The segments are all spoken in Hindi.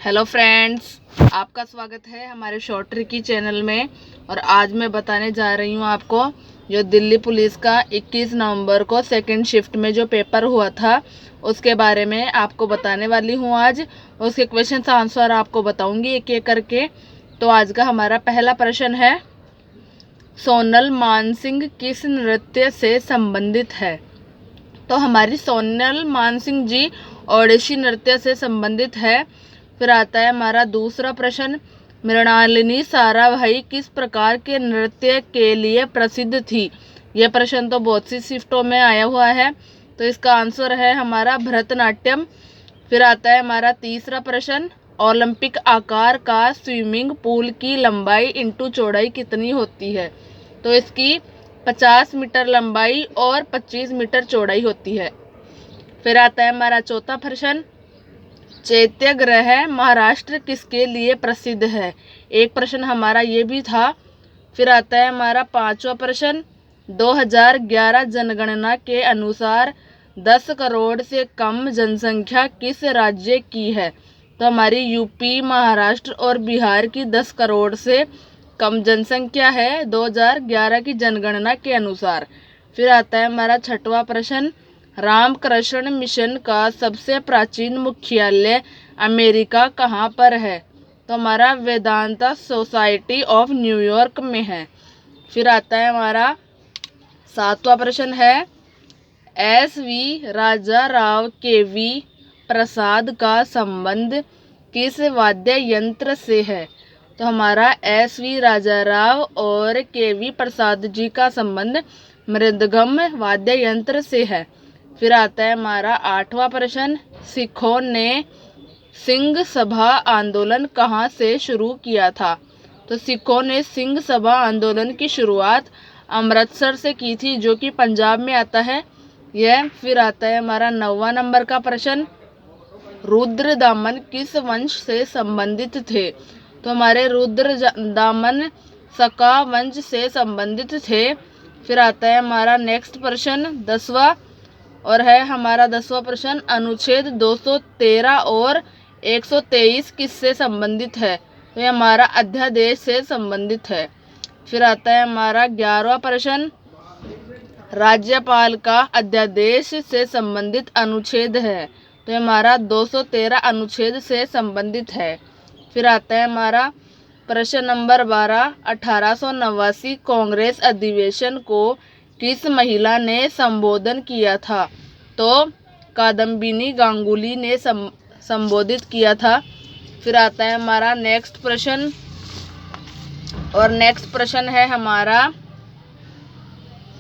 हेलो फ्रेंड्स, आपका स्वागत है हमारे शॉर्ट ट्रिकी चैनल में। और आज मैं बताने जा रही हूँ आपको जो दिल्ली पुलिस का 21 नवंबर को सेकंड शिफ्ट में जो पेपर हुआ था उसके बारे में आपको बताने वाली हूँ आज। उसके क्वेश्चन आंसर आपको बताऊंगी एक एक करके। तो आज का हमारा पहला प्रश्न है, सोनल मानसिंह किस नृत्य से संबंधित है? तो हमारी सोनल मानसिंह जी ओडिसी नृत्य से संबंधित है। फिर आता है हमारा दूसरा प्रश्न, मृणालिनी साराभाई किस प्रकार के नृत्य के लिए प्रसिद्ध थी? यह प्रश्न तो बहुत सी शिफ्टों में आया हुआ है, तो इसका आंसर है हमारा भरतनाट्यम। फिर आता है हमारा तीसरा प्रश्न, ओलंपिक आकार का स्विमिंग पूल की लंबाई इंटू चौड़ाई कितनी होती है? तो इसकी 50 मीटर लंबाई और 25 मीटर चौड़ाई होती है। फिर आता है हमारा चौथा प्रश्न, चैत्यग्रह महाराष्ट्र किसके लिए प्रसिद्ध है? एक प्रश्न हमारा ये भी था। फिर आता है हमारा पांचवा प्रश्न, 2011 जनगणना के अनुसार 10 करोड़ से कम जनसंख्या किस राज्य की है? तो हमारी यूपी, महाराष्ट्र और बिहार की 10 करोड़ से कम जनसंख्या है 2011 की जनगणना के अनुसार। फिर आता है हमारा छठवां प्रश्न, रामकृष्ण मिशन का सबसे प्राचीन मुख्यालय अमेरिका कहाँ पर है? तो हमारा वेदांता सोसाइटी ऑफ न्यूयॉर्क में है। फिर आता है हमारा सातवां प्रश्न है, एस.वी. राजा राव के.वी. प्रसाद का संबंध किस वाद्य यंत्र से है? तो हमारा एस.वी. राजा राव और के.वी. प्रसाद जी का संबंध मृदंगम वाद्य यंत्र से है। फिर आता है हमारा आठवां प्रश्न, सिखों ने सिंह सभा आंदोलन कहाँ से शुरू किया था? तो सिखों ने सिंह सभा आंदोलन की शुरुआत अमृतसर से की थी, जो कि पंजाब में आता है यह। फिर आता है हमारा 9वां नंबर का प्रश्न, रुद्रदामन किस वंश से संबंधित थे? तो हमारे रुद्रदामन सका वंश से संबंधित थे। फिर आता है हमारा नेक्स्ट प्रश्न 10वां, और है हमारा 10वां प्रश्न, अनुच्छेद 213 और 123 किससे संबंधित है? तो ये हमारा अध्यादेश से संबंधित है। फिर आता है हमारा 11वां प्रश्न, राज्यपाल का अध्यादेश से संबंधित अनुच्छेद है। तो ये हमारा 213 अनुच्छेद से संबंधित है। फिर आता है हमारा प्रश्न नंबर 12, 1889 कांग्रेस अधिवेशन को किस महिला ने संबोधन किया था? तो कादम्बिनी गांगुली ने संबोधित किया था। फिर आता है हमारा नेक्स्ट प्रश्न, और नेक्स्ट प्रश्न है हमारा,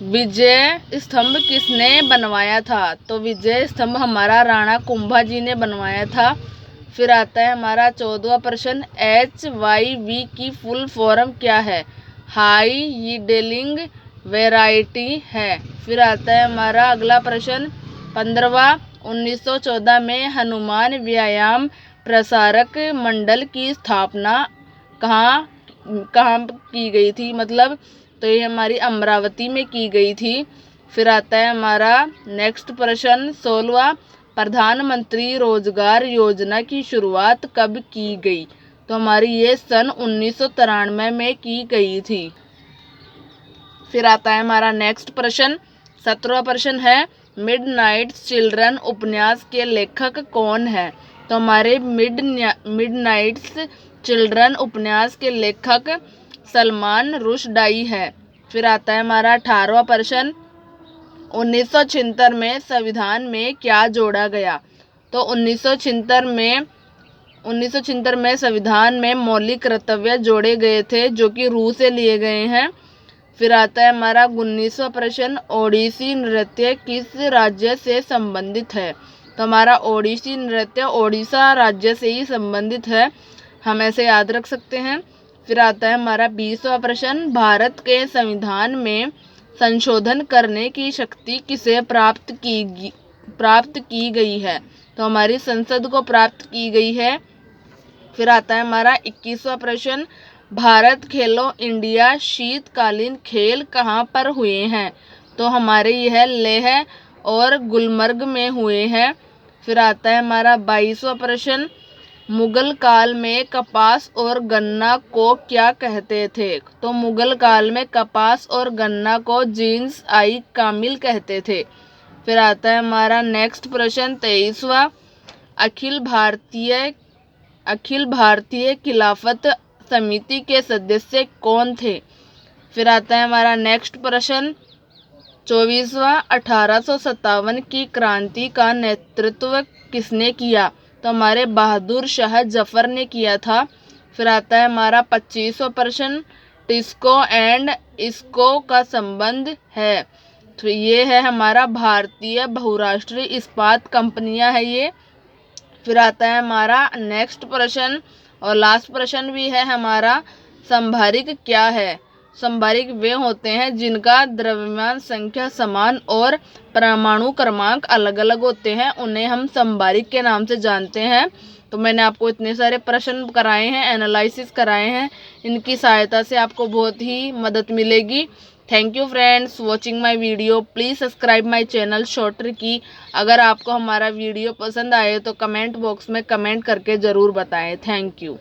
विजय स्तंभ किसने बनवाया था? तो विजय स्तंभ हमारा राणा कुंभा जी ने बनवाया था। फिर आता है हमारा 14वां प्रश्न, HYV की फुल फॉर्म क्या है? हाई यील्डिंग वैरायटी है। फिर आता है हमारा अगला प्रश्न 15वां, 1914 में हनुमान व्यायाम प्रसारक मंडल की स्थापना कहाँ की गई थी? मतलब तो ये हमारी अमरावती में की गई थी। फिर आता है हमारा नेक्स्ट प्रश्न 16वां, प्रधानमंत्री रोजगार योजना की शुरुआत कब की गई? तो हमारी ये सन 1993 में की गई थी। फिर आता है हमारा नेक्स्ट प्रश्न 17वां प्रश्न है, मिडनाइट चिल्ड्रन उपन्यास के लेखक कौन है? तो हमारे मिडनाइट्स चिल्ड्रन उपन्यास के लेखक सलमान रुश्दी है। फिर आता है हमारा 18वां प्रश्न, 1976 में संविधान में क्या जोड़ा गया? तो 1976 में संविधान में मौलिक कर्तव्य जोड़े गए थे, जो कि रूस से लिए गए हैं। फिर आता है हमारा 19वां प्रश्न, ओडिसी नृत्य किस राज्य से संबंधित है? तो हमारा ओडिसी नृत्य ओडिशा राज्य से ही संबंधित है, हम ऐसे याद रख सकते हैं। फिर आता है हमारा 20वां प्रश्न, भारत के संविधान में संशोधन करने की शक्ति किसे प्राप्त की गई है? तो हमारी संसद को प्राप्त की गई है। फिर आता है हमारा 21वां प्रश्न, भारत खेलो इंडिया शीतकालीन खेल कहाँ पर हुए हैं? तो हमारे यह लेह और गुलमर्ग में हुए हैं। फिर आता है हमारा 22वां प्रश्न, मुगल काल में कपास और गन्ना को क्या कहते थे? तो मुगल काल में कपास और गन्ना को जिन्स आई कामिल कहते थे। फिर आता है हमारा नेक्स्ट प्रश्न 23वां। अखिल भारतीय खिलाफत समिति के सदस्य कौन थे? फिर आता है हमारा नेक्स्ट प्रश्न 24वां। 1857 की क्रांति का नेतृत्व किसने किया? तो हमारे बहादुर शाह जफर ने किया था। फिर आता है हमारा 25वां प्रश्न। टिस्को एंड इसको का संबंध है? तो ये है हमारा भारतीय बहुराष्ट्रीय इस्पात कंपनियां है ये। फिर आता है हमारा नेक्स्ट प्रश्न और लास्ट प्रश्न भी है हमारा, संभारिक क्या है? संभारिक वे होते हैं जिनका द्रव्यमान संख्या समान और परमाणु क्रमांक अलग अलग होते हैं, उन्हें हम संभारिक के नाम से जानते हैं। तो मैंने आपको इतने सारे प्रश्न कराए हैं, एनालिसिस कराए हैं, इनकी सहायता से आपको बहुत ही मदद मिलेगी। Thank you friends watching my video. Please subscribe my channel short tricky. अगर आपको हमारा वीडियो पसंद आए तो कमेंट बॉक्स में कमेंट करके ज़रूर बताएं। Thank you.